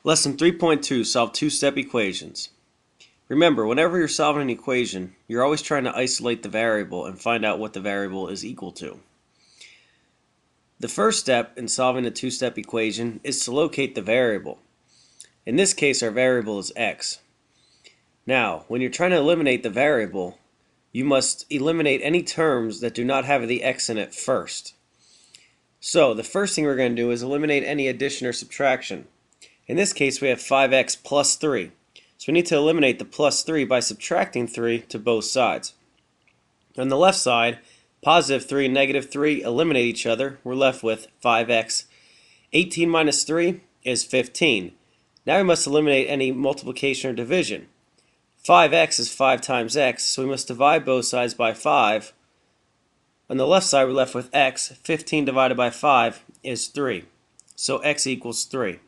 Lesson 3.2 Solve two-step equations. Remember, whenever you're solving an equation, you're always trying to isolate the variable and find out what the variable is equal to. The first step in solving a two-step equation is to locate the variable. In this case, our variable is x. Now, when you're trying to eliminate the variable, you must eliminate any terms that do not have the x in it first. So, the first thing we're going to do is eliminate any addition or subtraction. In this case, we have 5x plus 3. So we need to eliminate the plus 3 by subtracting 3 to both sides. On the left side, positive 3 and negative 3 eliminate each other. We're left with 5x. 18 minus 3 is 15. Now we must eliminate any multiplication or division. 5x is 5 times x, so we must divide both sides by 5. On the left side, we're left with x. 15 divided by 5 is 3. So x equals 3.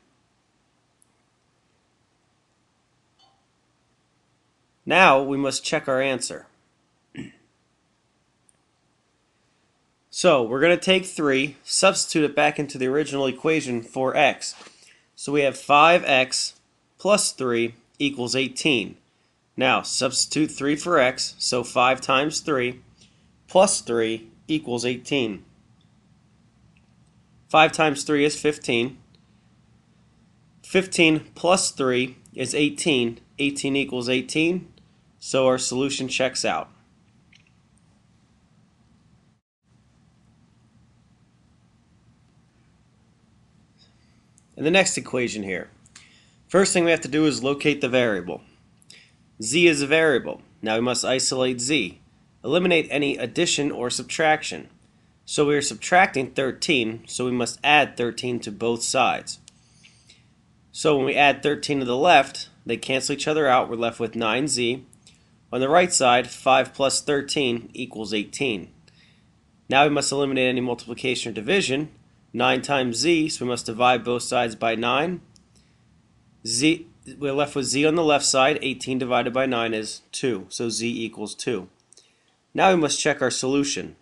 Now we must check our answer. So we're going to take 3, substitute it back into the original equation for x. So we have 5x plus 3 equals 18. Now substitute 3 for x, so 5 times 3 plus 3 equals 18. 5 times 3 is 15. 15 plus 3 is 18. 18 equals 18. So our solution checks out. In the next equation here, first thing we have to do is locate the variable. Z is a variable. Now we must isolate Z. Eliminate any addition or subtraction. So we are subtracting 13, so we must add 13 to both sides. So when we add 13 to the left, they cancel each other out. We're left with 9Z. On the right side, 5 plus 13 equals 18. Now we must eliminate any multiplication or division. 9 times z, so we must divide both sides by 9. We're left with z on the left side. 18 divided by 9 is 2, so z equals 2. Now we must check our solution.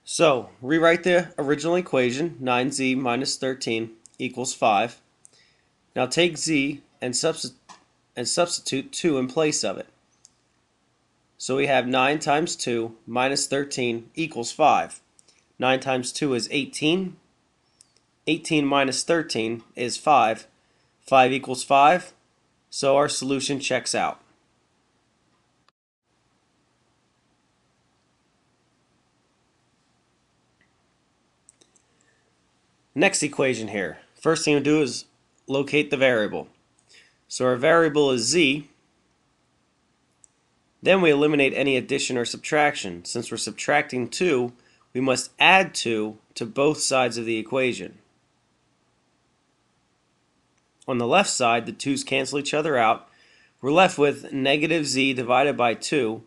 So, rewrite the original equation, 9z minus 13 equals 5. Now take z and substitute 2 in place of it. So we have 9 times 2 minus 13 equals 5. 9 times 2 is 18. 18 minus 13 is 5. 5 equals 5. So our solution checks out. Next equation here. First thing to do is locate the variable. So our variable is z. Then we eliminate any addition or subtraction. Since we're subtracting 2, we must add 2 to both sides of the equation. On the left side, the 2's cancel each other out. We're left with negative z divided by 2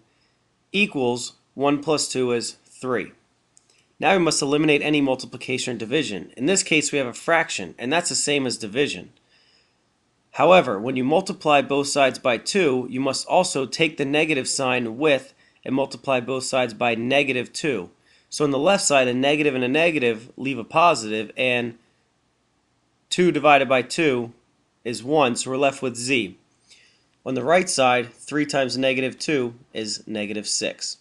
equals 1 plus 2 is 3. Now we must eliminate any multiplication or division. In this case, we have a fraction, and that's the same as division. However, when you multiply both sides by 2, you must also take the negative sign with and multiply both sides by negative 2. So on the left side, a negative and a negative leave a positive, and 2 divided by 2 is 1, so we're left with z. On the right side, 3 times negative 2 is negative 6.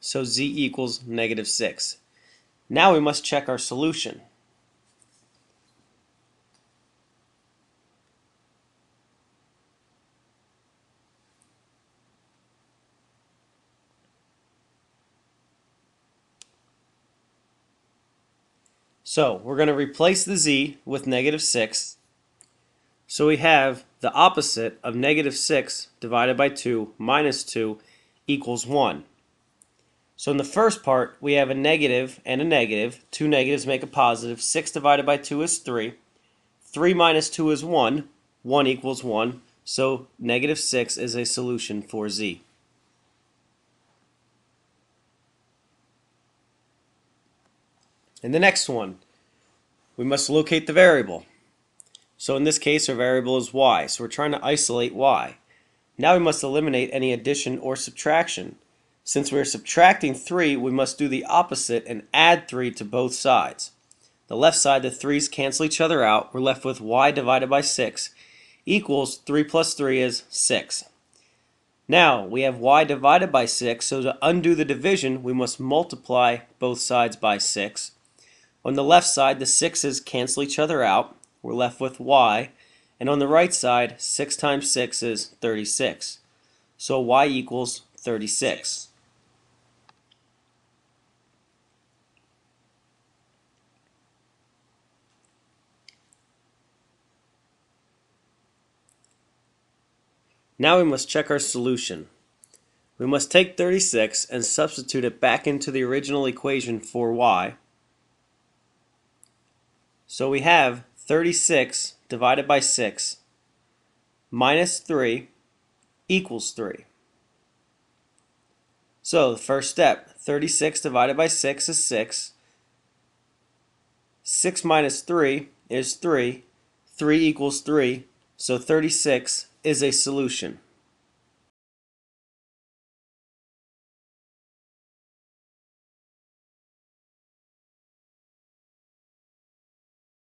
So z equals negative 6. Now we must check our solution. So we're going to replace the z with negative 6. So we have the opposite of negative 6 divided by 2 minus 2 equals 1. So in the first part, we have a negative and a negative. 2 negatives make a positive. 6 divided by 2 is 3. 3 minus 2 is 1. 1 equals 1. So negative 6 is a solution for z. In the next one, we must locate the variable. So in this case, our variable is y. So we're trying to isolate y. Now we must eliminate any addition or subtraction. Since we are subtracting 3, we must do the opposite and add 3 to both sides. The left side, the 3's cancel each other out. We're left with y divided by 6 equals 3 plus 3 is 6. Now, we have y divided by 6, so to undo the division, we must multiply both sides by 6. On the left side, the 6's cancel each other out. We're left with y. And on the right side, 6 times 6 is 36. So y equals 36. Now we must check our solution. We must take 36 and substitute it back into the original equation for y. So we have 36 divided by 6 minus 3 equals 3. So the first step, 36 divided by 6 is 6. 6 minus 3 is 3. 3 equals 3. So 36 is a solution.